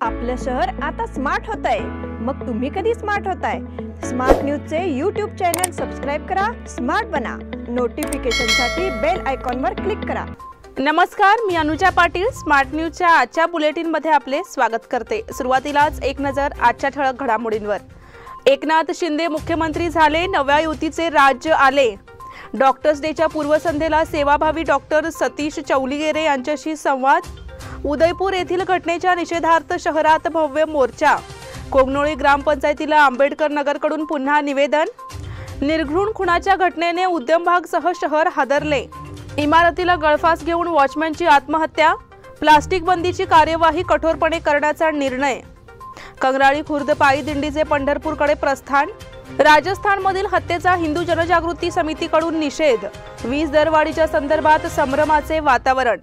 आपलं शहर आता स्मार्ट होत आहे। मग तुम्ही कधी स्मार्ट होताय? स्मार्ट न्यूजचे YouTube चॅनल सबस्क्राइब करा, स्मार्ट बना। नोटिफिकेशनसाठी बेल आयकॉनवर क्लिक करा। नमस्कार, मी अनुजा पाटील स्मार्ट न्यूजच्या आजच्या बुलेटिनमध्ये आपले स्वागत करते। सुरुवातीलाच एक नजर आजच्या ठळक घडामोडींवर। एकनाथ शिंदे मुख्यमंत्री झाले, नव्या युतीचे राज्य आले। डॉक्टर्स डेच्या पूर्वसंध्येला सेवाभावी डॉक्टर सतीश चौलीगेरे यांच्याशी संवाद। उदयपूर येथील घटनेच्या निषेधार्थ शहरात भव्य मोर्चा। कोगनोळी ग्रामपंचायतीला आंबेडकर नगरकडून पुन्हा निवेदन। निर्घृण खुनाच्या घटनेने उद्यमभागसह शहर हादरले। इमारतीला गळफास घेऊन वॉचमॅनची आत्महत्या। प्लास्टिक बंदीची कार्यवाही कठोरपणे करण्याचा निर्णय। कंगराळी खुर्द पायी दिंडीचे पंढरपूरकडे प्रस्थान। राजस्थानमधील हत्येचा हिंदू जनजागृती समितीकडून निषेध। वीज दरवाढीच्या संदर्भात संभ्रमाचे वातावरण।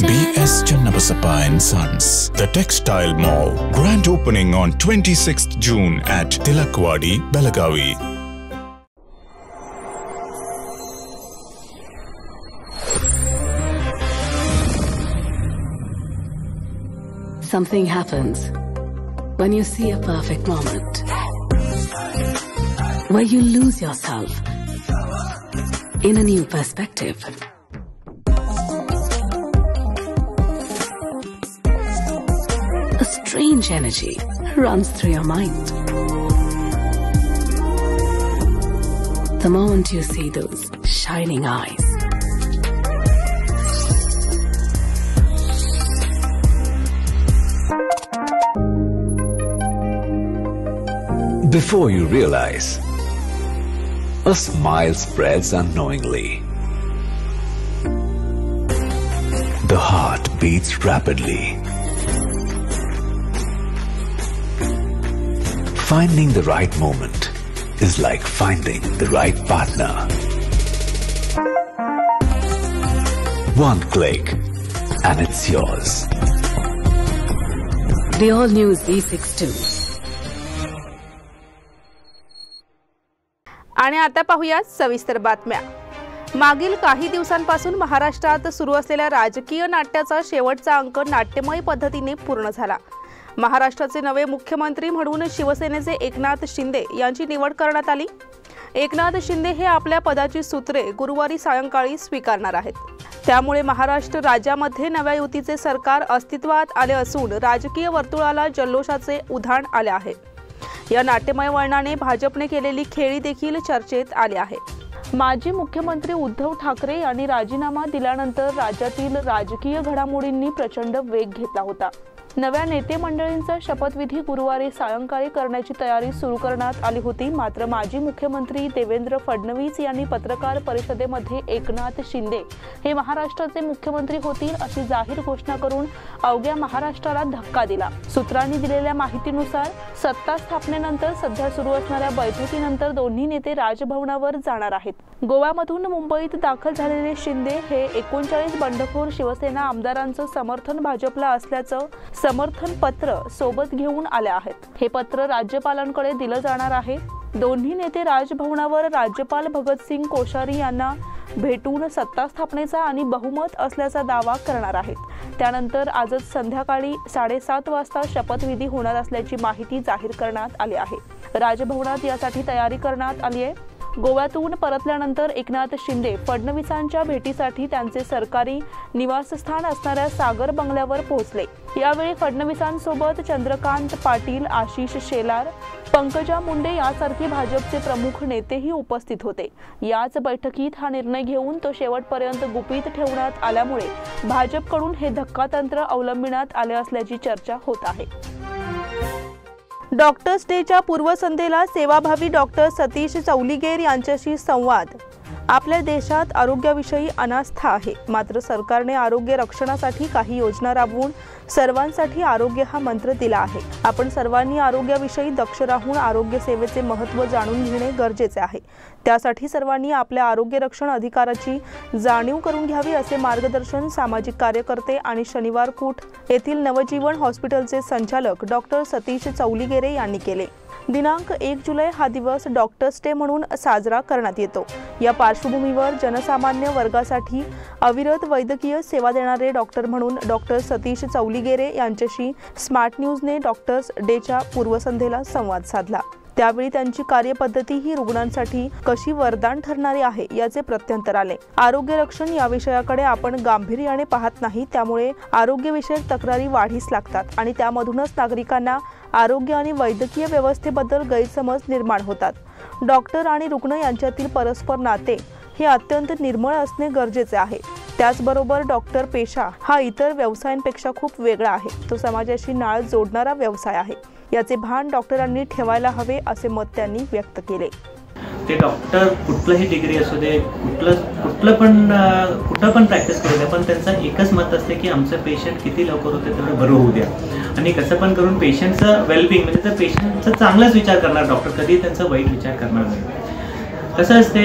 BS Channabasappa and Sons, The Textile Mall. Grand opening on 26th June at Tilakwadi, Belagavi. Something happens when you see a perfect moment, where you lose yourself in a new perspective. A strange energy runs through your mind the moment you see those shining eyes. Before you realize, a smile spreads unknowingly. The heart beats rapidly. Finding the right moment is like finding the right partner. One click and it's yours. The all new Z62. आणि आता पाहूया सविस्तर बातम्या। मागील काही दिवसांपासून महाराष्ट्रात सुरू असलेल्या राजकीय नाट्याचा शेवटचा अंक नाट्यमय पद्धतीने पूर्ण झाला। महाराष्ट्राचे नवे मुख्यमंत्री म्हणून शिवसेनेचे एकनाथ शिंदे यांची निवड करण्यात आली। एकनाथ शिंदे हे आपल्या पदाची सूत्रे गुरुवारी सायंकाळी स्वीकारणार आहेत। त्यामुळे महाराष्ट्र राज्यामध्ये नव्या युतीचे सरकार अस्तित्वात आले असून राजकीय वर्तुळाला जल्लोषाचे उधाण आले आहे। या नाट्यमय वळणाने भाजपने केलेली खेळी देखील चर्चेत आली आहे। माजी मुख्यमंत्री उद्धव ठाकरे यांनी राजीनामा दिल्यानंतर राज्यातील राजकीय घडामोडींनी प्रचंड वेग घेतला होता। नव्या नेते मंडळींचा शपथविधी गुरुवारी सायंकाळी करण्याची तयारी सुरू करण्यात आली होती। मात्र माजी मुख्यमंत्री देवेंद्र फडणवीस यांनी पत्रकार परिषदेमध्ये एकनाथ शिंदे हे महाराष्ट्राचे मुख्यमंत्री होतील अशी जाहीर घोषणा करून अवघ्या महाराष्ट्राला धक्का दिला। सूत्रांनी दिलेल्या माहितीनुसार सत्ता स्थापनेनंतर सध्या सुरू असणाऱ्या बैठकीनंतर दोन्ही नेते राजभवनावर जाणार आहेत। गोव्यामधून मुंबईत दाखल झालेले शिंदे हे 39 बंडखोर शिवसेना आमदारांचं समर्थन भाजपला असल्याचं समर्थन पत्र सोबत घेऊन आले आहेत। हे पत्र राज्यपालांकडे दिलं जाणार आहे। दोन्ही नेते राजभवनावर राज्यपाल भगतसिंग कोश्यारी यांना भेटून सत्ता स्थापनेचा आणि बहुमत असल्याचा दावा करणार आहेत। त्यानंतर आजच संध्याकाळी 7:30 वाजता शपथविधी होणार असल्याची माहिती जाहीर करण्यात आली आहे। राजभवनात यासाठी तयारी करण्यात आली आहे। गोव्यातून परतल्यानंतर एकनाथ शिंदे फडणवीसांच्या भेटीसाठी त्यांचे सरकारी निवासस्थान असणाऱ्या सागर बंगल्यावर पोहोचले। यावेळी फडणवीसांसोबत चंद्रकांत पाटील, आशिष शेलार, पंकजा मुंडे यासारखे भाजपचे प्रमुख नेतेही उपस्थित होते। याच बैठकीत हा निर्णय घेऊन तो शेवटपर्यंत गुपित ठेवण्यात आल्यामुळे भाजपकडून हे धक्कातंत्र अवलंबिण्यात आले असल्याची चर्चा होत आहे। डॉक्टर्स डेच्या पूर्वसंध्येला सेवाभावी डॉक्टर सतीश चौलीगेरे यांच्याशी संवाद। आपल्या देशात आरोग्याविषयी अनास्था आहे, मात्र सरकारने आरोग्य रक्षणासाठी काही योजना राबवून सर्वांसाठी आरोग्य हा मंत्र दिला आहे। आपण सर्वांनी आरोग्याविषयी दक्ष राहून आरोग्य सेवेचे महत्त्व जाणून घेणे गरजेचे आहे। त्यासाठी सर्वांनी आपल्या आरोग्य रक्षण अधिकाराची जाणीव करून घ्यावी असे मार्गदर्शन सामाजिक कार्यकर्ते आणि शनिवारकूट येथील नवजीवन हॉस्पिटलचे संचालक डॉक्टर सतीश चौलीगेरे यांनी केले। दिनांक 1 जुलै हा दिवस डॉक्टर्स डे म्हणून साजरा करण्यात येतो। या पार्श्वभूमीवर जनसामान्य वर्गासाठी अविरत वैद्यकीय सेवा देणारे डॉक्टर म्हणून डॉक्टर सतीश चौलीगेरे यांच्याशी स्मार्ट न्यूजने डॉक्टर्स डेच्या पूर्वसंध्येला संवाद साधला। त्यावेळी त्यांची कार्यपद्धती ही रुग्णांसाठी कशी वरदान ठरणारी आहे याचे प्रत्युत्तर आले। आरोग्य रक्षण या विषयाकडे आपण गांभीर्याने पाहत नाही, त्यामुळे आरोग्यविषयक तक्रारी वाढीस लागतात आणि त्यामधूनच नागरिकांना आरोग्य आणि वैद्यकीय व्यवस्थेबद्दल गैरसमज निर्माण होतात। डॉक्टर आणि रुग्ण यांच्यातील परस्पर नाते हे अत्यंत निर्मळ असणे गरजेचे आहे। त्याचबरोबर डॉक्टर पेशा हा इतर व्यवसायांपेक्षा खूप वेगळा आहे। तो समाजाशी नाळ जोडणारा व्यवसाय आहे। याचे भान डॉक्टरांनी ठेवायला हवे असे मत त्यांनी व्यक्त केले। ते डॉक्टर कुठलंही डिग्री असू दे, कुठलं पण प्रॅक्टिस करू दे, पण त्यांचं एकच मत असते की आमचं पेशंट किती लवकर होते तेवढं बरं होऊ द्या आणि कसं पण करून पेशंटचं वेलबिंग म्हणजे त्या पेशंटचा चांगलाच विचार करणार डॉक्टर, कधी त्यांचा वाईट विचार करणार नाही। कसं असते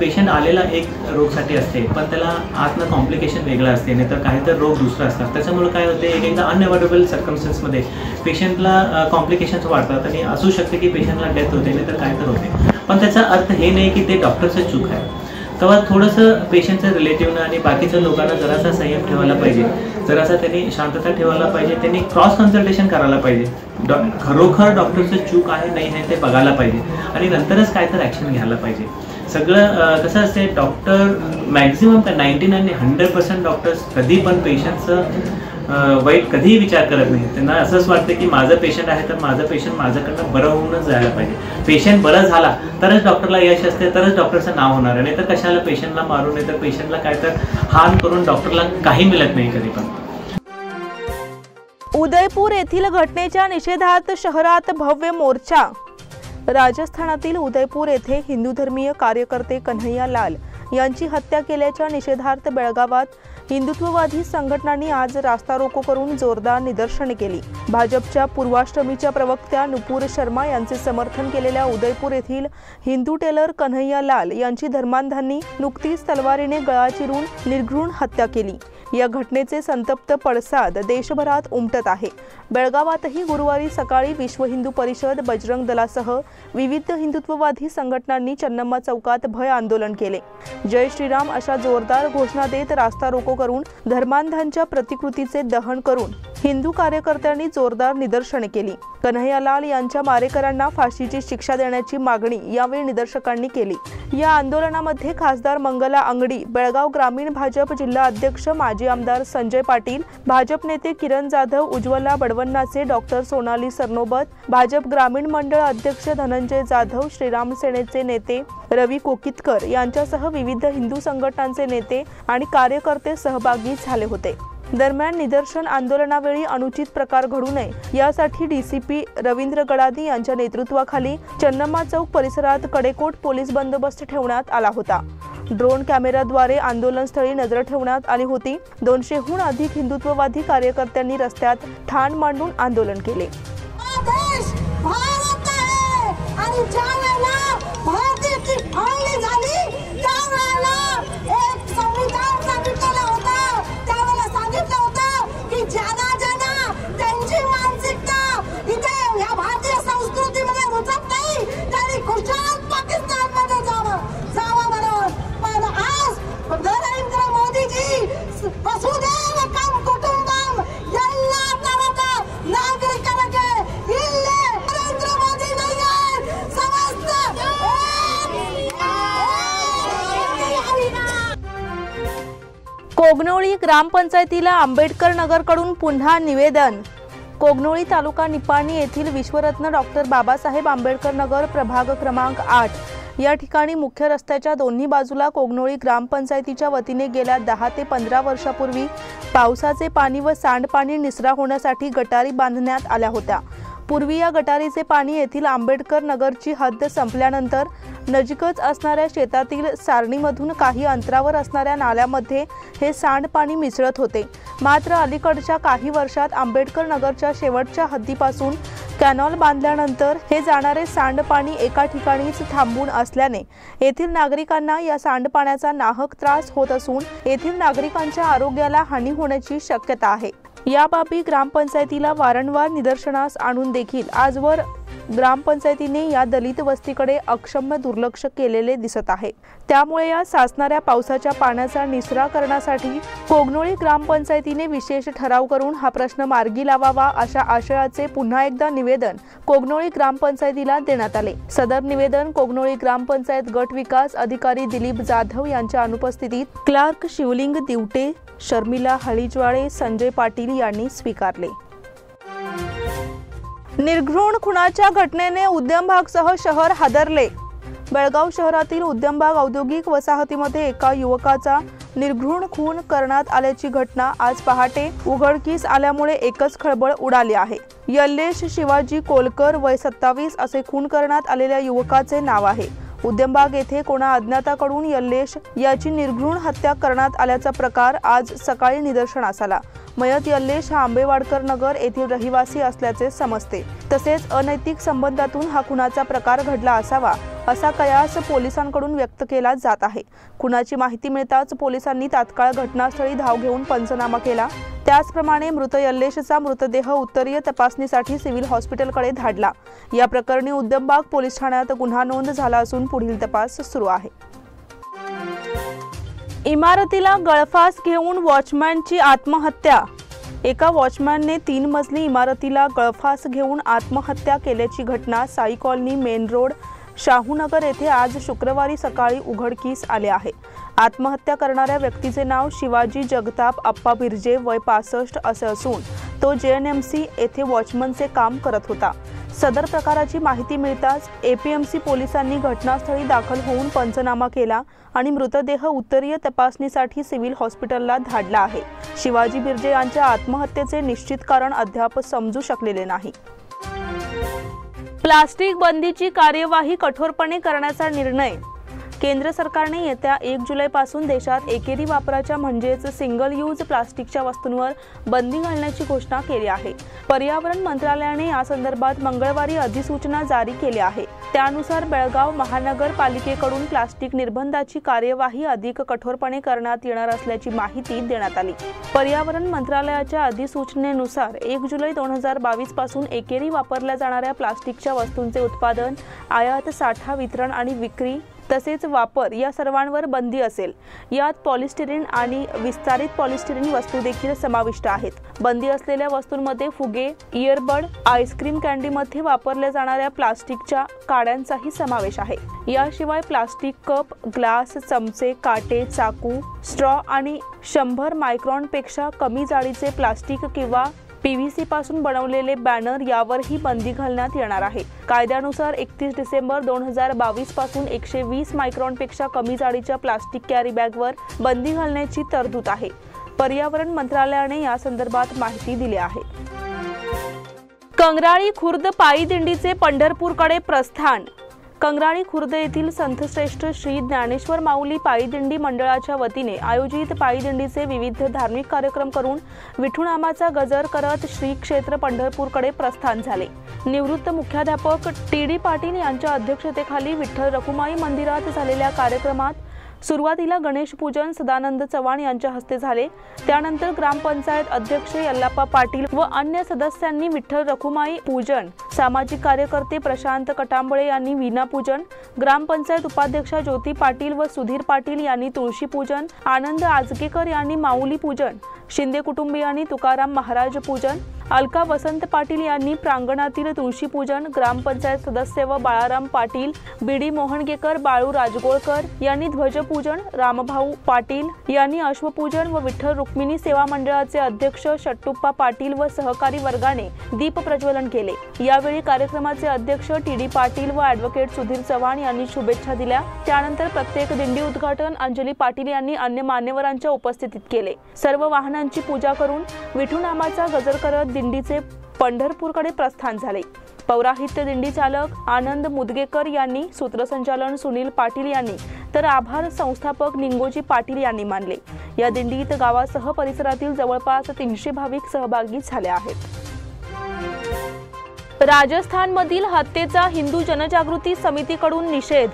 पेशंट आलेला एक रोगसाठी असते, पण त्याला आतनं कॉम्प्लिकेशन वेगळं असते, नाहीतर काहीतरी रोग दुसरा असतात। त्याच्यामुळे काय होते एकदा अनअवॉइडेबल सर्कमस्टन्समध्ये पेशंटला कॉम्प्लिकेशन्स वाढतात आणि असू शकते की पेशंटला डेथ होते नाहीतर काय तर होते। पण त्याचा अर्थ हे नाही की ते डॉक्टरचं चूक आहे। तेव्हा थोडंसं पेशंटच्या रिलेटिव्हनं आणि बाकीच्या लोकांना जरासा संयम ठेवायला पाहिजे, जरासा त्यांनी शांतता ठेवायला पाहिजे, त्यांनी क्रॉस कन्सल्टेशन करायला पाहिजे। खरोखर डॉक्टरचं चूक आहे नाही आहे ते बघायला पाहिजे आणि नंतरच काय तर ॲक्शन घ्यायला पाहिजे। सगळं कसं असते डॉक्टर मॅक्झिमम 99 आणि 100% डॉक्टर्स कधी पण पेशंटचं वाईट कधीही विचार करत नाही। त्यांना असंच वाटतं की माझं पेशंट आहे तर माझं पेशंट माझ्याकडनं बरं होऊनच जायला पाहिजे। पेशंट बरं झाला तरच डॉक्टरला यश असते, तरच डॉक्टरचं नाव होणार आहे, नाही तर कशाला पेशंटला मारून नाही तर पेशंटला काय तर हार्म करून डॉक्टरला काही मिळत नाही कधी पण। उदयपूर येथील घटनेच्या निषेधार्थ शहरात भव्य मोर्चा। राजस्थानातील उदयपूर येथे हिंदू धर्मीय कार्यकर्ते कन्हैया लाल यांची हत्या केल्याच्या निषेधार्थ बेळगावात हिंदुत्ववादी संघटनांनी आज रास्ता रोको करून जोरदार निदर्शने केली। भाजपच्या पूर्वाष्टमीच्या प्रवक्त्या नुपूर शर्मा यांचे समर्थन केलेल्या उदयपूर येथील हिंदू टेलर कन्हैया लाल यांची धर्मांधांनी नुकतीच तलवारीने गळा चिरून निर्घृण हत्या केली। या घटनेचे संतप्त पडसाद देशभरात उमटत आहे। बेळगावातही गुरुवारी सकाळी विश्व हिंदू परिषद, बजरंग दलासह विविध हिंदुत्ववादी संघटनांनी चन्नम्मा चौकात भय आंदोलन केले। जय श्रीराम अशा जोरदार घोषणा देत रास्ता रोको करून धर्मांधांच्या प्रतिकृतीचे दहन करून हिंदू कार्यकर्त्यांनी जोरदार निदर्शने केली। कन्हैयालाल यांच्या मारेकरांना फाशीची शिक्षा देण्याची मागणी यावेळी निदर्शकांनी केली। या आंदोलनामध्ये खासदार मंगला अंगडी, बेळगाव ग्रामीण भाजप जिल्हा अध्यक्ष माजी आमदार संजय पाटील, भाजप नेते किरण जाधव, उज्ज्वला बडवन्नाचे, डॉक्टर सोनाली सरनोबत, भाजप ग्रामीण मंडळ अध्यक्ष धनंजय जाधव, श्रीराम सेनेचे नेते रवी कोकितकर यांच्यासह विविध हिंदू संघटनांचे नेते आणि कार्यकर्ते सहभागी झाले होते। दरम्यान निदर्शन आंदोलनावेळी अनुचित प्रकार घडू नये यासाठी डीसीपी रवींद्र गडादी यांच्या नेतृत्वाखाली चन्नम्मा चौक परिसरात कडेकोट पोलीस बंदोबस्त ठेवण्यात आला होता। ड्रोन कॅमेराद्वारे आंदोलनस्थळी नजर ठेवण्यात आली होती। 200हून अधिक हिंदुत्ववादी कार्यकर्त्यांनी रस्त्यात ठाण मांडून आंदोलन केले। कोगनोळी ग्रामपंचायतीला आंबेडकर नगरकडून पुन्हा निवेदन। कोगनोळी तालुका निपाणी येथील विश्वरत्न डॉक्टर बाबासाहेब आंबेडकर नगर प्रभाग क्रमांक 8 या ठिकाणी मुख्य रस्त्याच्या दोन्ही बाजूला कोगनोळी ग्रामपंचायतीच्या वतीने गेल्या 10 ते 15 वर्षापूर्वी पावसाचे पाणी व सांडपाणी निचरा होण्यासाठी गटारी बांधण्यात आल्या होत्या। पूर्वी या गटारीचे पाणी येथील आंबेडकर नगरची हद्द संपल्यानंतर नजीकच असणाऱ्या शेतातील सारणीमधून काही अंतरावर असणाऱ्या नाल्यामध्ये हे सांडपाणी मिसळत होते। मात्र अलीकडच्या काही वर्षात आंबेडकर नगरच्या शेवटच्या हद्दीपासून कॅनॉल बांधल्यानंतर हे जाणारे सांडपाणी एका ठिकाणीच थांबून असल्याने येथील नागरिकांना या सांडपाण्याचा नाहक त्रास होत असून येथील नागरिकांच्या आरोग्याला हानी होण्याची शक्यता आहे। या बाबी ग्रामपंचायतीला वारंवार निदर्शनास आणून देखील आजवर ग्रामपंचायतीने या दलित वस्तीकडे अक्षम्य दुर्लक्ष केलेले दिसत आहे। त्यामुळे या साचणाऱ्या पावसाच्या पाण्याचा निचरा करण्यासाठी कोगनोळी ग्रामपंचायतीने विशेष ठराव करून हा प्रश्न मार्गी लावावा अशा आशयाचे पुन्हा एकदा निवेदन कोगनोळी ग्रामपंचायतीला देण्यात आले। सदर निवेदन कोगनोळी ग्रामपंचायत गट विकास अधिकारी दिलीप जाधव यांच्या अनुपस्थितीत क्लार्क शिवलिंग दिवटे, शर्मिला हळीजवाळे, संजय पाटील यांनी स्वीकारले। निर्घृण खुनाच्या घटनेने उद्यमबागसह शहर हादरले। बेळगाव शहरातील उद्यमबाग औद्योगिक वसाहतीमध्ये एका युवकाचा निर्घृण खून करण्यात आल्याची घटना आज पहाटे उघडकीस आल्यामुळे एकच खळबळ उडाली आहे। यल्लेश शिवाजी कोलकर वय 27 असे खून करण्यात आलेल्या युवकाचे नाव आहे। उद्यमबाग येथे कोणा अज्ञाताकडून यल्लेश याची निर्घृण हत्या करण्यात आल्याचा प्रकार आज सकाळी निदर्शनास आला। मयत यल्लेश हा आंबेवाडकर नगर येथील रहिवासी असल्याचे समजते। तसेच अनैतिक संबंधातून हा खुनाचा प्रकार घडला असावा असा कयास पोलिसांकडून व्यक्त केला जात आहे। खुनाची माहिती मिळताच पोलिसांनी तात्काळ घटनास्थळी धाव घेऊन पंचनामा केला। त्याचप्रमाणे मृत यल्लेशचा मृतदेह उत्तरीय तपासणीसाठी सिव्हिल हॉस्पिटलकडे धाडला। या प्रकरणी उद्यमबाग पोलीस ठाण्यात गुन्हा नोंद झाला असून पुढील तपास सुरू आहे। इमारतीला गळफास घेऊन वॉचमॅनची आत्महत्या। एका वॉचमॅनने 3 मजली इमारतीला गळफास घेऊन आत्महत्या केल्याची घटना Sai colony main road Shahunagar येथे आज शुक्रवारी सकाळी उघडकीस आले आहे। आत्महत्या करणाऱ्या व्यक्तीचे नाव शिवाजी जगताप अप्पा बिर्जे वय 65 असे असून तो JNMC येथे वॉचमनचे काम करत होता। सदर प्रकाराची माहिती मिळताच APMC पोलिसांनी घटनास्थळी दाखल होऊन पंचनामा केला आणि मृतदेह उत्तरीय तपासणीसाठी सिव्हिल हॉस्पिटलला धाडला आहे। शिवाजी बिर्जे यांच्या आत्महत्येचे निश्चित कारण अद्याप समजू शकलेले नाही। प्लास्टिक बंदीची कार्यवाही कठोरपणे करण्याचा निर्णय। केंद्र सरकारने येत्या 1 जुलैपासून देशात एकेरी वापराच्या म्हणजेच सिंगल यूज प्लास्टिकच्या वस्तूंवर बंदी घालण्याची घोषणा केली आहे। पर्यावरण मंत्रालयाने या संदर्भात मंगळवारी अधिसूचना जारी केली आहे। त्यानुसार बेळगाव महानगरपालिकेकडून प्लास्टिक निर्बंधाची कार्यवाही अधिक कठोरपणे करण्यात येणार असल्याची माहिती देण्यात आली। पर्यावरण मंत्रालयाच्या अधिसूचनेनुसार 1 जुलै 2022 पासून एकेरी वापरल्या जाणाऱ्या प्लास्टिकच्या वस्तूंचे उत्पादन, आयात, साठा, वितरण आणि विक्री तसेच वापर या सर्वांवर बंदी असेल। यात पॉलिस्टिरीन आणि विस्तारित पॉलिस्टिरीन वस्तू देखील समाविष्ट आहेत। बंदी असलेल्या वस्तूंमध्ये फुगे, इयरबड, आईस्क्रीम कॅन्डीमध्ये वापरल्या जाणाऱ्या प्लास्टिकच्या काड्यांचाही समावेश आहे। याशिवाय प्लास्टिक कप, ग्लास, चमचे, काटे, चाकू, स्ट्रॉ आणि 100 मायक्रॉनपेक्षा कमी जाडीचे प्लास्टिक किंवा PVC पासून बनवलेले बॅनर यावरही बंदी घालण्यात येणार आहे। कायद्यानुसार 31 डिसेंबर 2022 पासून 120 मायक्रॉनपेक्षा कमी जाडीच्या प्लास्टिक कॅरी बॅगवर बंदी घालण्याची तरतूद आहे। पर्यावरण मंत्रालयाने या संदर्भात माहिती दिली आहे। कंगराळी खुर्द पायी दिंडीचे पंढरपूरकडे प्रस्थान। कंगराळी खुर्द येथील संतश्रेष्ठ श्री ज्ञानेश्वर माऊली पायी दिंडी मंडळाच्या वतीने आयोजित पायी दिंडीचे विविध धार्मिक कार्यक्रम करून विठुनामाचा गजर करत श्री क्षेत्र पंढरपूरकडे प्रस्थान झाले। निवृत्त मुख्याध्यापक TD पाटील यांच्या अध्यक्षतेखाली विठ्ठल रखुमाई मंदिरात झालेल्या कार्यक्रमात सुरुवातीला गणेश पूजन सदानंद चव्हाण यांच्या हस्ते झाले। त्यानंतर ग्रामपंचायत अध्यक्ष यल्लाप्पा पाटील व अन्य सदस्यांनी विठ्ठल रखुमाई पूजन, सामाजिक कार्यकर्ते प्रशांत कटांबळे यांनी वीणा पूजन, ग्रामपंचायत उपाध्यक्षा ज्योती पाटील व सुधीर पाटील यांनी तुळशी पूजन, आनंद आजगेकर यांनी माऊली पूजन, शिंदे कुटुंबियांनी तुकाराम महाराज पूजन, अलका वसंत पाटील यांनी प्रांगणातील तुळशी पूजन, ग्रामपंचायत सदस्य व बाळाराम पाटील, BD मोहनगेकर, बाळू राजगोळकर यांनी ध्वजपूजन, रामभाऊ पाटील यांनी अश्वपूजन व विठ्ठल रुक्मिणी सेवा मंडळाचे अध्यक्ष शट्टुप्पा पाटील व सहकारी वर्गाने दीप प्रज्वलन केले। यावेळी कार्यक्रमाचे अध्यक्ष TD पाटील व ॲडव्होकेट सुधीर चव्हाण यांनी शुभेच्छा दिल्या। त्यानंतर प्रत्येक दिंडी उद्घाटन अंजली पाटील यांनी अन्य मान्यवरांच्या उपस्थितीत केले। सर्व वाहनांची पूजा करून विठुनामाचा गजर करत दिंडीचे पंढरपूरकडे प्रस्थान झाले। पौराहित्य दिंडी चालक आनंद मुदगेकर यांनी, सूत्रसंचालन सुनील पाटील यांनी तर आभार संस्थापक निंगोजी पाटील यांनी मानले। या दिंडीत गावासह परिसरातील जवळपास 300 भाविक सहभागी झाले आहेत। राजस्थानमधील हत्येचा हिंदू जनजागृती समितीकडून निषेध।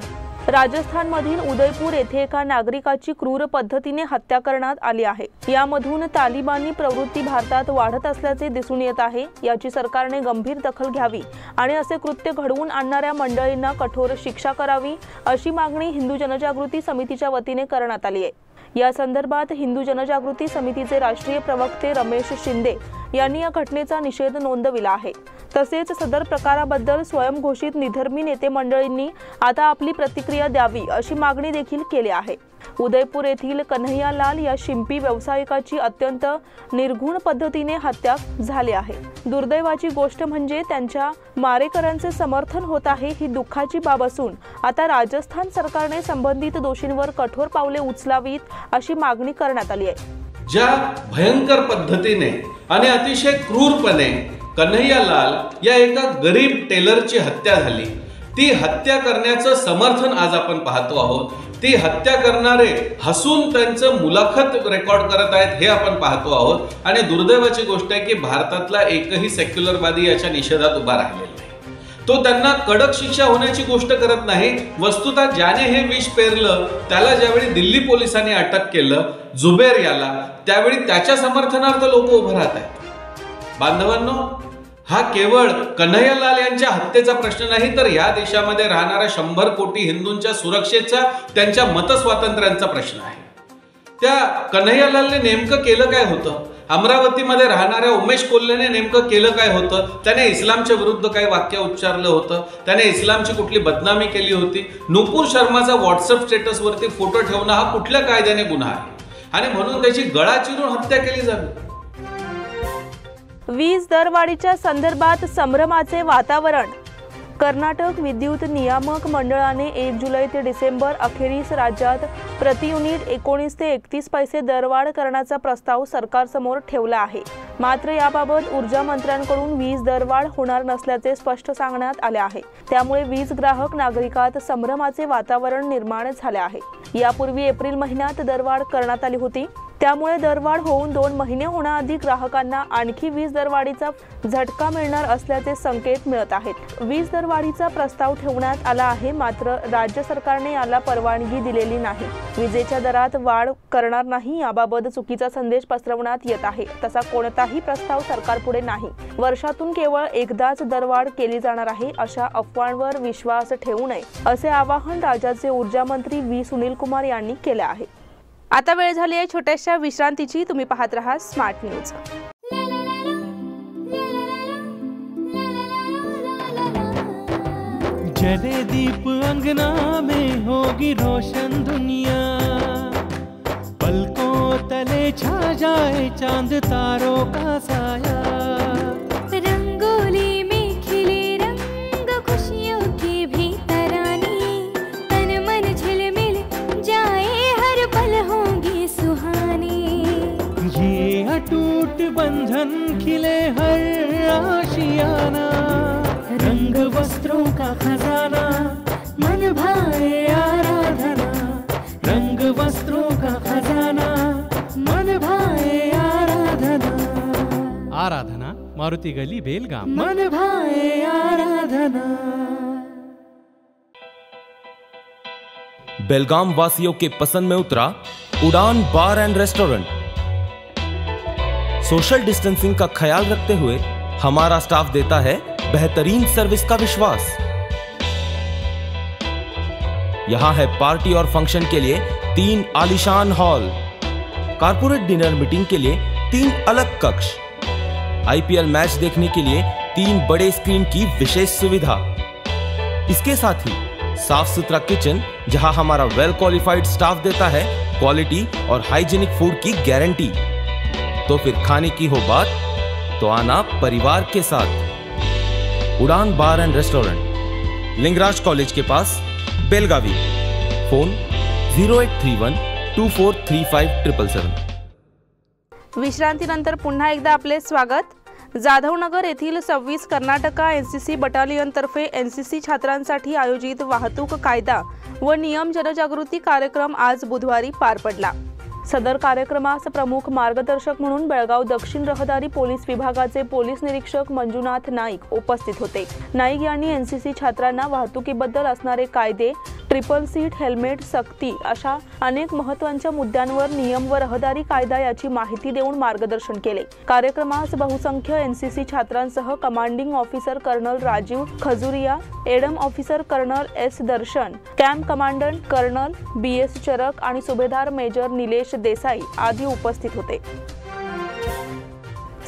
राजस्थानमधील उदयपूर येथे एका नागरिकाची क्रूर पद्धतीने हत्या करण्यात आली आहे। यामधून तालिबानी प्रवृत्ती भारतात वाढत असल्याचे दिसून येत आहे। याची सरकारने गंभीर दखल घ्यावी आणि असे कृत्य घडवून आणणाऱ्या मंडळींना कठोर शिक्षा करावी अशी मागणी हिंदू जनजागृती समितीच्या वतीने करण्यात आली आहे। या संदर्भात हिंदू जनजागृती समितीचे राष्ट्रीय प्रवक्ते रमेश शिंदे यांनी या घटनेचा निषेध नोंदविला आहे। तसेच सदर प्रकाराबद्दल स्वयंघोषित निधर्मी नेते मंडळींनी आता आपली प्रतिक्रिया द्यावी अशी मागणी देखील केली आहे। उदयपूर येथील कन्हैयालाल या शिंपी व्यावसायिकाची अत्यंत निर्घुण पद्धतीने हत्या झाली आहे। दुर्दैवाची गोष्ट म्हणजे त्यांच्या मारेकऱ्यांचे समर्थन होत आहे ही दुःखाची बाब असून आता राजस्थान सरकारने संबंधित दोषींवर कठोर पावले उचलावीत अशी मागणी करण्यात आली आहे। ज्या भयंकर पद्धतीने आणि अतिशय क्रूरपणे कन्हैयालाल या एका गरीब टेलरची हत्या झाली, ती हत्या करण्याचं समर्थन आज आपण पाहतो आहोत। ती हत्या करणारे हसून त्यांचं मुलाखत रेकॉर्ड करत आहेत हे आपण पाहतो आहोत। आणि दुर्दैवाची गोष्ट आहे की भारतातला एकही सेक्युलरवादी याच्या निषेधात उभा राहिलेला नाही। तो त्यांना कडक शिक्षा होण्याची गोष्ट करत नाही। वस्तुतः ज्याने हे विष पेरलं त्याला ज्यावेळी दिल्ली पोलिसांनी अटक केलं जुबेर याला, त्यावेळी त्याच्या समर्थनार्थ लोक उभे राहत आहेत। बांधवांनो, हा केवळ कन्हैयालाल यांच्या हत्येचा प्रश्न नाही तर या देशामध्ये राहणाऱ्या 100 कोटी हिंदूंच्या सुरक्षेचा, त्यांच्या मतस्वातंत्र्यांचा प्रश्न आहे। त्या कन्हैयालालने नेमकं केलं काय होतं? अमरावतीमध्ये राहणाऱ्या उमेश कोल्हेने नेमकं केलं काय होतं? त्याने इस्लामच्या विरुद्ध काही वाक्य उच्चारलं होतं? त्याने इस्लामची कुठली बदनामी केली होती? नुपूर शर्माचा व्हॉट्सअप स्टेटसवरती फोटो ठेवणं हा कुठल्या कायद्याने गुन्हा आहे? आणि म्हणून त्याची गळा चिरून हत्या केली जावी? वीज दरवाढीच्या संदर्भात संभ्रमाचे वातावरण। कर्नाटक विद्युत नियामक मंडळाने 1 जुलै ते डिसेंबर अखेरीस राज्यात प्रति युनिट 19 ते 31 पैसे दरवाढ करण्याचा प्रस्ताव सरकारसमोर ठेवला आहे। मात्र याबाबत ऊर्जा मंत्र्यांकडून वीज दरवाढ होणार नसल्याचे स्पष्ट सांगण्यात आले आहे। त्यामुळे वीज ग्राहक नागरिकात संभ्रमाचे वातावरण निर्माण झाले आहे। यापूर्वी एप्रिल महिन्यात दरवाढ करण्यात आली होती, त्यामुळे दरवाढ होऊन 2 महिने होण्याआधी ग्राहकांना आणखी वीज दरवाढीचा झटका मिळणार असल्याचे संकेत मिळत आहेत। वीज दरवाढीचा प्रस्ताव ठेवण्यात आला आहे, मात्र राज्य सरकारने याला परवानगी दिलेली नाही। विजेच्या दरात वाढ करणार नाही याबाबत चुकीचा संदेश पसरवण्यात येत आहे। तसा कोणताही प्रस्ताव सरकारपुढे नाही। वर्षातून केवळ एकदाच दरवाढ केली जाणार आहे अशा अफवांवर विश्वास ठेवू नये असे आवाहन राज्याचे ऊर्जा मंत्री व्ही सुनील कुमार यांनी केले आहे। आता वेळ झाली आहे छोट्याशा विश्रांतीची। तुम्ही पाहत रहा स्मार्ट न्यूज। जले दीप अंगना में होगी रोशन दुनिया, पलकों तले छा जाए चांद तारों का साया, रंगोली में खिले रंग खुशियों के भी तराने, तन मन झिलमिल जाए हर पल होंगे सुहाने, ये अटूट बंधन खिले हर आशियाना, रंग वस्त्रों का खजाना मन भाए आराधना, रंग वस्त्रों का खजाना मन भाए आराधना, आराधना मारुति गली बेलगाम, मन भाए आराधना। बेलगाम वासियों के पसंद में उतरा उड़ान बार एंड रेस्टोरेंट। सोशल डिस्टेंसिंग का ख्याल रखते हुए हमारा स्टाफ देता है बेहतरीन सर्विस का विश्वास। यहां है पार्टी और फंक्शन के लिए 3 आलीशान हॉल, कारपोरेट डिनर मीटिंग के लिए 3 अलग कक्ष, आईपीएल मैच देखने के लिए 3 बड़े स्क्रीन की विशेष सुविधा। इसके साथ ही साफ सुथरा किचन जहां हमारा वेल क्वालिफाइड स्टाफ देता है क्वालिटी और हाइजीनिक फूड की गारंटी। तो फिर खाने की हो बात तो आना परिवार के साथ। उड़ान बार एंड रेस्टोरेंट, लिंगराज कॉलेज के पास, बेलगावी। फोन 0831 2435 विश्रांतीनंतर पुन्हा एकदा आपले स्वागत। जाधवनगर येथील 26 कर्नाटका एनसीसी बटालियन तर्फे एनसीसी छात्रांसाठी आयोजित वाहतूक कायदा व नियम जनजागृती कार्यक्रम आज बुधवारी पार पडला। सदर कार्यक्रमास प्रमुख मार्गदर्शक म्हणून बेळगाव दक्षिण रहदारी पोलीस विभागाचे पोलीस निरीक्षक मंजुनाथ नाईक उपस्थित होते। नाईक यांनी एनसीसी छात्रांना वाहतुकीबद्दल असणारे कायदे ट्रिपल सीट हेल्मेट सक्ती अशा अनेक महत्त्वाच्या मुद्द्यांवर नियम व रहदारी कायदा याची माहिती देऊन मार्गदर्शन केले। कार्यक्रमास बहुसंख्य एनसीसी छात्रांसह commanding officer colonel Rajeev Khajuria, adm officer colonel S Darshan, camp commandant colonel BS Charak आणि सुभेदार मेजर निलेश देसाई आदी उपस्थित होते।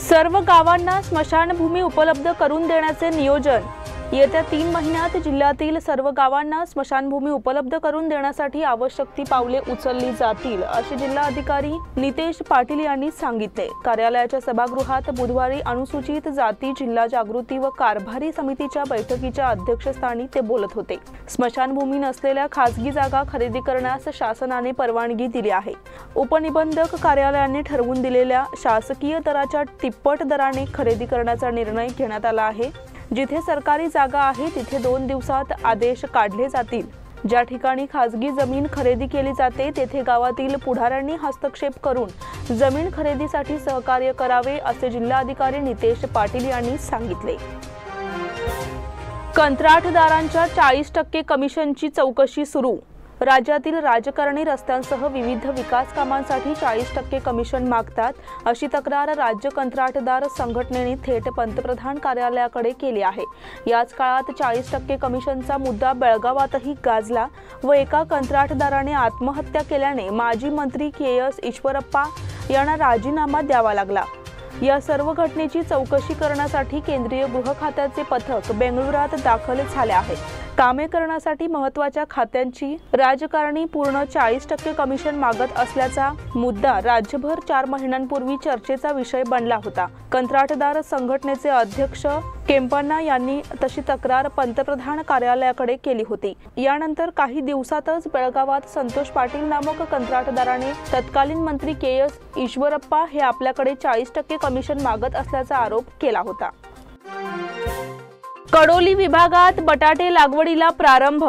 सर्व गावांना स्मशानभूमी उपलब्ध करून देण्याचे नियोजन। येत्या 3 महिन्यात जिल्ह्यातील सर्व गावांना स्मशानभूमी उपलब्ध करून देण्यासाठी आवश्यक ती पावले उचलली जातील, असे जिल्हाधिकारी नितेश पाटील यांनी सांगितले। कार्यालयाच्या सभागृहात बुधवारी अनुसूचित जाती जिल्हा जागृती व कारभारी समितीच्या बैठकीच्या अध्यक्षस्थानी ते बोलत होते। स्मशानभूमी नसलेल्या खासगी जागा खरेदी करण्यास शासनाने परवानगी दिली आहे। उपनिबंधक कार्यालयाने ठरवून दिलेल्या शासकीय दराच्या तिप्पट दराने खरेदी करण्याचा निर्णय घेण्यात आला आहे। जिथे सरकारी जागा आहे तिथे 2 दिवसात आदेश काढले जातील। ज्या ठिकाणी खासगी जमीन खरेदी केली जाते तेथे गावातील पुढाऱ्यांनी हस्तक्षेप करून जमीन खरेदीसाठी सहकार्य करावे, असे जिल्हाधिकारी नितेश पाटील यांनी सांगितले। कंत्राटदारांच्या 40% कमिशनची चौकशी सुरू। राज्यातील राजकारणी रस्त्यांसह विविध विकास कामांसाठी 40% कमिशन मागतात, अशी तक्रार राज्य कंत्राटदार संघटनेने थेट पंतप्रधान कार्यालयाकडे केली आहे। याच काळात 40% कमिशनचा मुद्दा बेळगावातही गाजला व एका कंत्राटदाराने आत्महत्या केल्याने माजी मंत्री KS ईश्वरप्पा यांना राजीनामा द्यावा लागला। या सर्व घटनेची चौकशी करण्यासाठी केंद्रीय गृह खात्याचे पथक बेंगळुरात दाखल झाले आहे। कामे करण्यासाठी महत्त्वाच्या खात्यांची राजकारणी पूर्ण 40% कमिशन मागत असल्याचा मुद्दा राज्यभर 4 महिन्यांपूर्वी चर्चेचा विषय बनला होता। कंत्राटदार संघटनेचे अध्यक्ष केम्पन्ना यांनी तशी तक्रार पंतप्रधान कार्यालयाकडे केली होती। यानंतर काही दिवसातच बेळगावात संतोष पाटील नामक कंत्राटदाराने तत्कालीन मंत्री KS ईश्वरप्पा हे आपल्याकडे 40% कमिशन मागत असल्याचा आरोप केला होता। कडोली विभागात बटाटे लागवडीला प्रारंभ।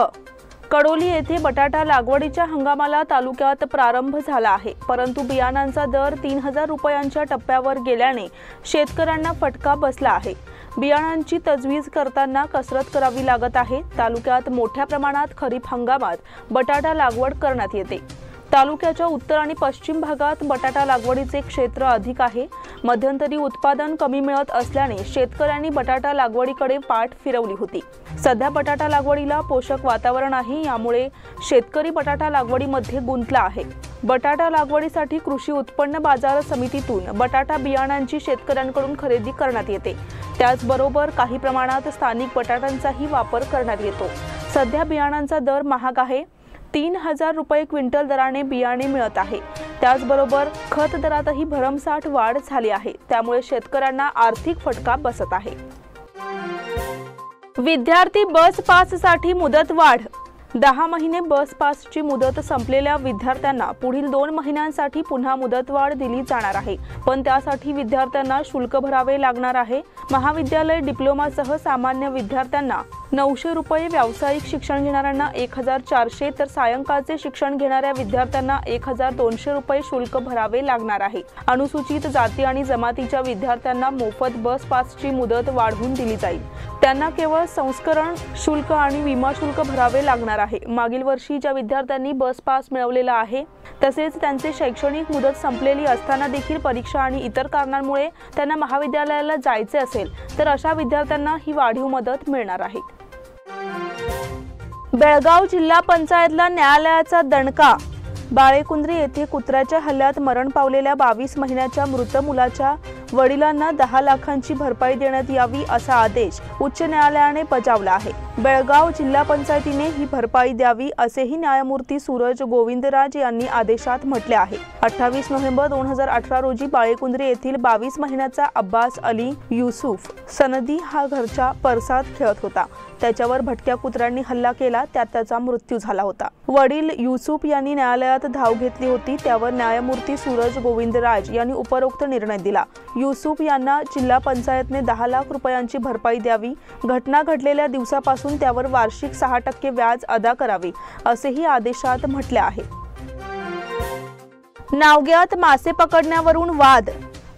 कडोली येथे बटाटा लागवडीच्या हंगामाला तालुक्यात प्रारंभ झाला आहे, परंतु बियाणांचा दर 3000 रुपयांच्या टप्प्यावर गेल्याने शेतकऱ्यांना फटका बसला आहे। बियाणांची तजवीज करताना कसरत करावी लागत आहे। तालुक्यात मोठ्या प्रमाणात खरीप हंगामात बटाटा लागवड करण्यात येते। तालुक्याच्या उत्तर आणि पश्चिम भागात बटाटा लागवडीचे क्षेत्र अधिक आहे। मध्यंतरी उत्पादन कमी मिळत असल्याने शेतकऱ्यांनी बटाटा लागवडीकडे पाठ फिरवली होती। सध्या बटाटा लागवडीला पोषक वातावरण आहे, यामुळे शेतकरी बटाटा लागवडीमध्ये गुंतला आहे। बटाटा लागवडीसाठी कृषी उत्पन्न बाजार समितीतून बटाटा बियाणांची शेतकऱ्यांकडून खरेदी करण्यात येते। त्याचबरोबर काही प्रमाणात स्थानिक बटाट्यांचाही वापर करण्यात येतो। सध्या बियाणांचा दर महाग आहे। 3000 रुपये क्विंटल दराने बियाणे मिळत आहे। त्याचबरोबर खत दरातही भरमसाठ वाढ झाली आहे, त्यामुळे शेतकऱ्यांना आर्थिक फटका बसत आहे। विद्यार्थी बस पाससाठी मुदत वाढ। 10 महिने बस पासची मुदत संपलेल्या विद्यार्थ्यांना पुढील 2 महिन्यांसाठी पुन्हा मुदतवाढ दिली जाणार आहे, पण त्यासाठी विद्यार्थ्यांना शुल्क भरावे लागणार आहे। महाविद्यालय डिप्लोमासह सामान्य विद्यार्थ्यांना 900 रुपये, व्यावसायिक शिक्षण घेणाऱ्यांना 1400 तर सायंकाळचे शिक्षण घेणाऱ्या विद्यार्थ्यांना 1200 रुपये शुल्क भरावे लागणार आहे। अनुसूचित जाती आणि जमातीच्या विद्यार्थ्यांना मोफत बस पासची मुदत वाढवून दिली जाईल। त्यांना केवळ संस्करण शुल्क आणि विमा शुल्क भरावे लागणार आहे। मागील वर्षी ज्या विद्यार्थ्यांनी बस पास मिळवलेला आहे तसेच त्यांचे शैक्षणिक मुदत संपलेली असताना देखील परीक्षा आणि इतर कारणांमुळे त्यांना महाविद्यालयाला जायचे असेल तर अशा विद्यार्थ्यांना ही वाढीव मदत मिळणार आहे। बेळगाव जिल्हा पंचायतला न्यायालयाचा दणका। बाळेकुंद्री येथे कुत्र्याच्या हल्ल्यात मरण पावलेल्या 22 महिन्याच्या मृत मुलाच्या वडिलांना 10 लाखांची भरपाई देण्यात यावी असा आदेश उच्च न्यायालयाने बजावला आहे। बेळगाव जिल्हा पंचायतीने ही भरपाई द्यावी असेही न्यायमूर्ती सूरज गोविंदराज यांनी आदेशात म्हटले आहे। 28 नोव्हेंबर 2018 रोजी बाळेकुंद्री येथील 22 महिन्याचा अब्बास अली युसुफ सनदी हा घरच्या परसात खेळत होता। त्याच्यावर भटक्या कुत्र्यांनी हल्ला केला, त्यात त्याचा मृत्यू झाला होता। वडील युसुफ यांनी न्यायालयात धाव घेतली होती, त्यावर न्यायमूर्ती सूरज गोविंदराज यांनी उपरोक्त निर्णय दिला। युसुफ यांना जिल्हा पंचायतने 10 लाख रुपयांची भरपाई द्यावी, घटना घडलेल्या दिवसापासून त्यावर वार्षिक 6% व्याज अदा करावे असेही आदेशात म्हटले आहे। नावग्यात मासे पकडण्यावरून वाद।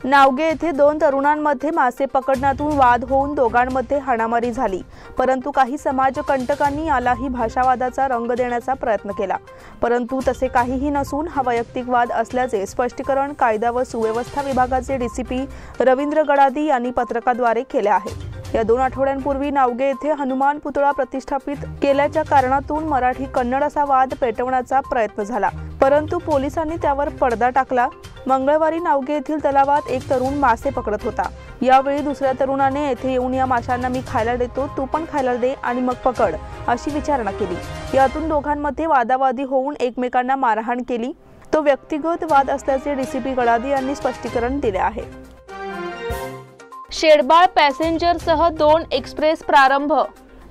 नावगे येथे दोन तरुणांमध्ये मासे पकडण्यातून वाद होऊन दोघांमध्ये हाणामारी झाली, परंतु काही समाजकंटकांनी यालाही भाषावादाचा रंग देण्याचा प्रयत्न केला, परंतु तसे काहीही नसून हा वैयक्तिक वाद असल्याचे स्पष्टीकरण कायदा व सुव्यवस्था विभागाचे डीसीपी रवींद्र गडादी यांनी पत्रकाद्वारे केले आहे। या 2 आठवड्यांपूर्वी नावगे येथे हनुमान पुतळा प्रतिष्ठापित केल्याच्या कारणातून मराठी कन्नड असा वाद पेटवण्याचा प्रयत्न झाला, परंतु पोलिसांनी त्यावर पडदा टाकला। मंगळवारी नावगे येथील तलावात एक तरुण मासे पकडत होता। यावेळी दुसऱ्या तरुणाने येथे येऊन या माशांना मी खायला देतो, तू पण खायला दे आणि मग पकड अशी विचारणा केली। यातून दोघांमध्ये वादावादी होऊन एकमेकांना मारहाण केली। तो व्यक्तिगत वाद असल्याचे डीसीपी गडादी यांनी स्पष्टीकरण दिले आहे। शेडबाळ पॅसेंजरसह 2 एक्सप्रेस प्रारंभ।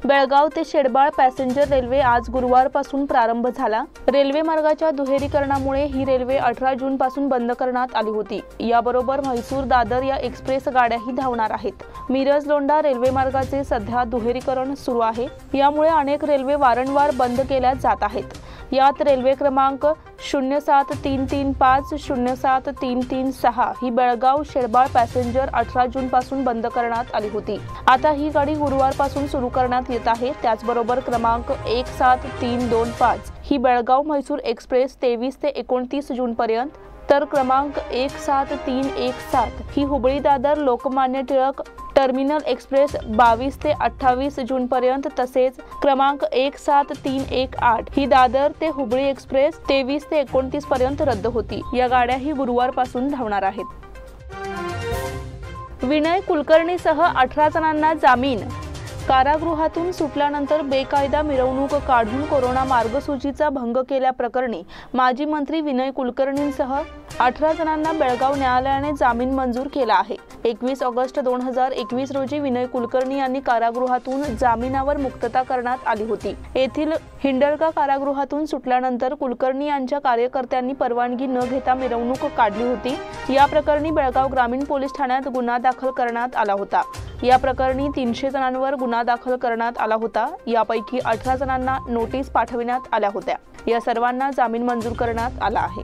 बेळगाव ते शेडबाळ पॅसेंजर रेल्वे आज गुरुवारपासून प्रारंभ झाला। रेल्वे मार्गाच्या दुहेरीकरणामुळे ही रेल्वे 18 जून पासून बंद करण्यात आली होती। याबरोबर म्हैसूर दादर या एक्सप्रेस गाड्याही धावणार आहेत। मिरज लोंढा रेल्वे मार्गाचे सध्या दुहेरीकरण सुरू आहे, यामुळे अनेक रेल्वे वारंवार बंद केल्या जात आहेत। यात रेल्वे क्रमांक 07335 07336 ही बेळगाव शेडबाळ पॅसेंजर 18 जून पासून बंद करण्यात आली होती। आता ही गाडी गुरुवारपासून सुरू करण्यात येत आहे। त्याचबरोबर क्रमांक 17325 ही बेळगाव म्हैसूर एक्सप्रेस 23 ते 29 जून पर्यंत, तर क्रमांक 17317 ही हुबळी दादर लोकमान्य टिळक टर्मिनल एक्सप्रेस 22 ते 28 जून पर्यंत, तसेच क्रमांक 17318 ही दादर ते हुबळी एक्सप्रेस 23 ते 29 पर्यंत रद्द होती। या गाड्याही गुरुवारपासून धावणार आहेत। विनय कुलकर्णीसह 18 जणांना जामीन। कारागृहातून सुटल्यानंतर बेकायदा मिरवणूक काढून कोरोना मार्गसूचीचा भंग केल्याप्रकरणी माजी मंत्री विनय कुलकर्णींसह 18 जणांना बेळगाव न्यायालयाने जामीन मंजूर केला आहे। 21 ऑगस्ट 2021 रोजी विनय कुलकर्णी यांनी कारागृहातून जामिनावर मुक्तता करण्यात आली होती। येथील हिंडलगा कारागृहातून सुटल्यानंतर कुलकर्णी यांच्या कार्यकर्त्यांनी परवानगी न घेता मिरवणूक काढली होती। या प्रकरणी बेळगाव ग्रामीण पोलीस ठाण्यात गुन्हा दाखल करण्यात आला होता। या प्रकरणी 300 जणांवर गुन्हा दाखल करण्यात आला होता। यापैकी 18 जणांना नोटीस पाठविण्यात आल्या होत्या। या सर्वांना जामीन मंजूर करण्यात आला आहे।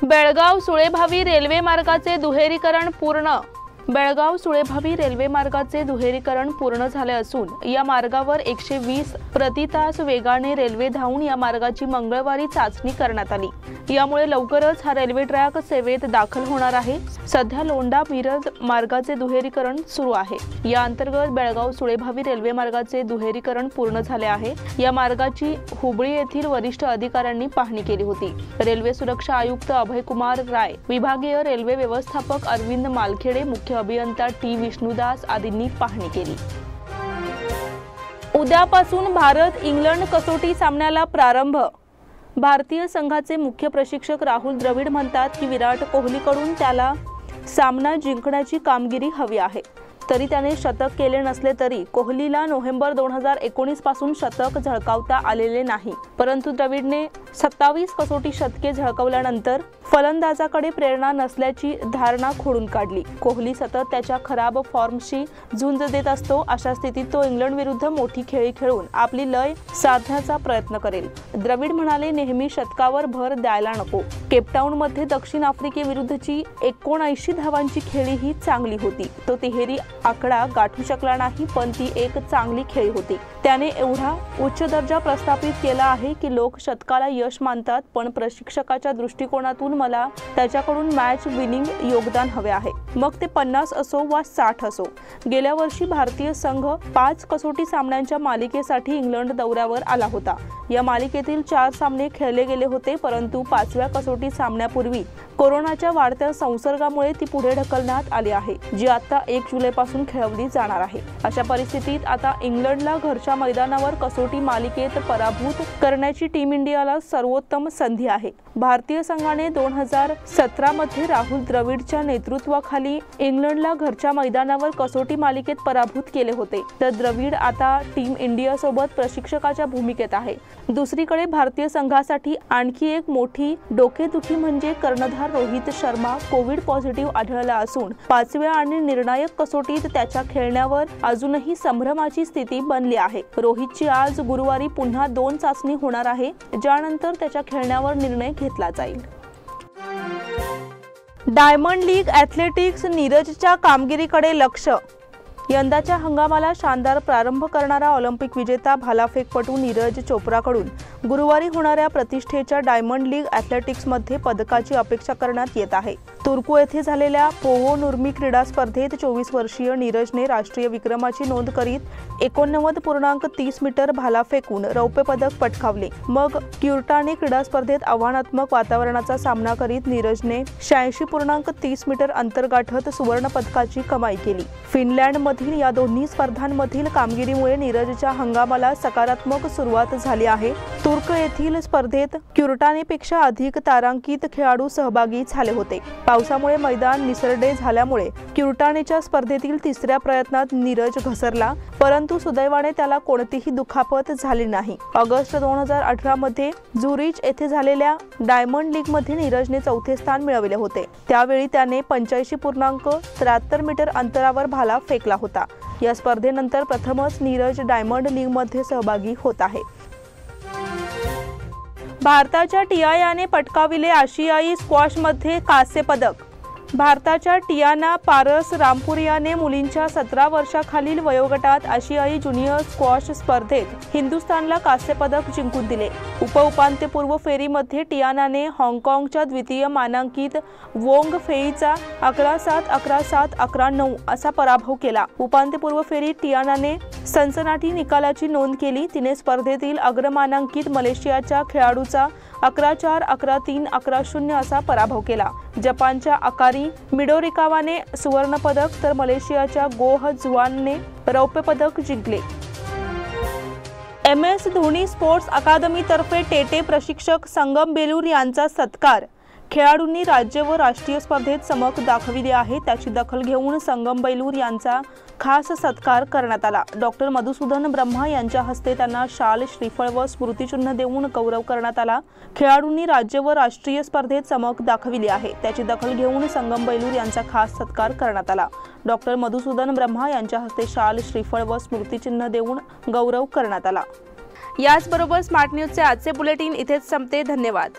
बेळगाव सुळेभावी रेल्वे मार्गाचे दुहेरीकरण पूर्ण। बेळगाव सुळेभावी रेल्वे मार्गाचे दुहेरीकरण पूर्ण झाले असून या मार्गावर 120 प्रति तास वेगाने रेल्वे धावून या मार्गाची मंगळवारी चाचणी करण्यात आली। यामुळे लवकरच हा रेल्वे ट्रॅक सेवेत दाखल होणार आहे। सध्या लोंढा मिरज मार्गाचे दुहेरीकरण सुरू आहे। या अंतर्गत बेळगाव सुळेभावी रेल्वे मार्गाचे दुहेरीकरण पूर्ण झाले आहे। या मार्गाची हुबळी येथील वरिष्ठ अधिकाऱ्यांनी पाहणी केली होती। रेल्वे सुरक्षा आयुक्त अभय कुमार राय, विभागीय रेल्वे व्यवस्थापक अरविंद मालखेडे, मुख्य अभियंता टी विष्णुदास आदींनी पाहणी केली। उद्यापासून भारत इंग्लंड कसोटी सामन्याला प्रारंभ। भारतीय संघाचे मुख्य प्रशिक्षक राहुल द्रविड म्हणतात की विराट कोहलीकडून त्याला सामना जिंकण्याची कामगिरी हवी आहे। तरी त्याने शतक केले नसले तरी कोहलीला नोव्हेंबर 2019 पासून शतक झळकावता आलेले नाही, परंतु द्रविडने 27 कसोटी शतके झळकावल्यानंतर फलंदाजाकडे प्रेरणा नसल्याची धारणा खोडून काढली। कोहली सतत त्याच्या खराब फॉर्मशी झुंज देत असतो। अशा स्थितीत तो इंग्लंड विरुद्ध मोठी खेळी खेळून आपली लय साधण्याचा प्रयत्न करेल। द्रविड म्हणाले, नेहमी शतकावर भर द्यायला नको। केपटाऊनमध्ये दक्षिण आफ्रिकेविरुद्धची 79 धावांची खेळी ही चांगली होती। तो तिहेरी आकडा गाठू शकला नाही, पण ती एक चांगली खेळी होती। त्याने एवढा उच्च दर्जा प्रस्थापित केला आहे की लोक शतकाला यश मानतात, पण प्रशिक्षकाच्या दृष्टिकोनातून मला त्याच्याकडून मॅच विनिंग योगदान हवे आहे, मग ते 50 असो वा 60 असो। गेल्या वर्षी भारतीय संघ 5 कसोटी सामन्यांच्या मालिकेसाठी इंग्लंड दौऱ्यावर आला होता। या मालिकेतील 4 सामने खेळले गेले होते, परंतु 5व्या कसोटी सामन्यापूर्वी कोरोनाच्या वाढत्या संसर्गामुळे ती पुढे ढकलण्यात आली आहे, जी आता 1 जुलैपासून खेळवली जाणार आहे। अशा परिस्थितीत आता इंग्लंडला घरच्या मैदानावर कसोटी मालिकेत पराभूत करण्याची टीम इंडियाला सर्वोत्तम संधी आहे। भारतीय संघाने 2017 मध्ये राहुल द्रविडच्या नेतृत्वाखाली इंग्लंडला घरच्या मैदानावर कसोटी मालिकेत पराभूत केले होते, तर द्रविड आता टीम इंडिया सोबत प्रशिक्षकाच्या भूमिकेत आहे। दुसरीकडे भारतीय संघासाठी आणखी एक मोठी डोकेदुखी म्हणजे कर्णधार रोहित शर्मा कोविड पॉझिटिव्ह आढळला असून 5व्या आणि निर्णायक कसोटीत त्याच्या खेळण्यावर अजूनही संभ्रमाची स्थिती बनली आहे। रोहितची आज गुरुवारी पुन्हा 2 चाचणी होणार आहे, ज्यानंतर त्याच्या खेळण्यावर निर्णय घेतला जाईल। डायमंड लीग ॲथलेटिक्स नीरजच्या कामगिरीकडे लक्ष. यंदाच्या हंगामाला शानदार प्रारंभ करणारा ऑलिम्पिक विजेता भालाफेकपटू नीरज चोप्राकडून गुरुवारी होणाऱ्या प्रतिष्ठेच्या डायमंड लीग ॲथलेटिक्समध्ये पदकाची अपेक्षा करण्यात येत आहे. तुर्को येथे झालेल्या पोहो नुर्मी क्रीडा स्पर्धेत 24 वर्षीय नीरजने राष्ट्रीय विक्रमाची नोंद करीत 89.30 मीटर भाला फेकून रौप्य पदक पटकावले. मग क्युर्टाने क्रीडा स्पर्धेत आव्हानात्मक वातावरणाचा सामना करीत नीरजने 86.30 मीटर अंतर गाठत सुवर्ण पदकाची कमाई केली. फिनलँडमधील या दोन्ही स्पर्धांमधील कामगिरीमुळे नीरजच्या हंगामाला सकारात्मक सुरुवात झाली आहे. तुर्क येथील स्पर्धेत क्युर्टानेपेक्षा अधिक तारांकित खेळाडू सहभागी झाले होते. पावसामुळे मैदान निसरडे झाल्यामुळे क्युर्टानेच्या स्पर्धेतील तिसऱ्या प्रयत्नात नीरज घसरला, परंतु सुदैवाने त्याला कोणतीही दुखापत झाली नाही. ऑगस्ट 2018 मध्ये झुरिच येथे झालेल्या डायमंड लीग मध्ये नीरजने चौथे स्थान मिळवले होते. त्यावेळी त्याने 85.73 मीटर अंतरावर भाला फेकला होता. या स्पर्धेनंतर प्रथमच नीरज डायमंड लीग मध्ये सहभागी होत आहे. भारताच्या टियायाने पटकाविले आशियाई स्क्वॉशमध्ये कांस्य पदक. भारताच्या टियाना पारस रामपुरियाने मुलींच्या 17 वर्षाखालील वयोगटात आशियाई ज्युनियर स्क्वॉश स्पर्धेत हिंदुस्थानला कांस्य पदक जिंकून दिले. उपउपांत्यपूर्व फेरीमध्ये टियानाने हाँगकाँगच्या द्वितीय मानांकित वोंग फेईचा 11-7, 11-7, 11-9 असा पराभव केला. उपांत्यपूर्व फेरीत टियानाने सनसनाटी निकालाची नोंद केली. तिने स्पर्धेतील अग्रमानांकित मलेशियाच्या खेळाडूचा 11-4, 11-3, 11-0 असा पराभव केला. जपानच्या अकारी मिडोरिकावाने सुवर्ण पदक तर मलेशियाच्या गोह जुआनने रौप्य पदक जिंकले. MS धोनी स्पोर्ट्स अकादमीतर्फे टेटे प्रशिक्षक संगम बेलूर यांचा सत्कार. खेळाडूंनी राज्य व राष्ट्रीय स्पर्धेत चमक दाखविली आहे, त्याची दखल घेऊन संगम बेलूर यांचा खास सत्कार करण्यात आला. डॉक्टर मधुसूदन ब्रह्मा यांच्या हस्ते त्यांना शाल, श्रीफळ व स्मृतिचिन्ह देऊन गौरव करण्यात आला. खेळाडूंनी राज्य व राष्ट्रीय स्पर्धेत चमक दाखविली आहे, त्याची दखल घेऊन संगम बेलूर यांचा खास सत्कार करण्यात आला. डॉक्टर मधुसूदन ब्रह्मा यांच्या हस्ते शाल, श्रीफळ व स्मृतिचिन्ह देऊन गौरव करण्यात आला. याचबरोबर स्मार्ट न्यूजचे आजचे बुलेटिन इथेच संपते. धन्यवाद.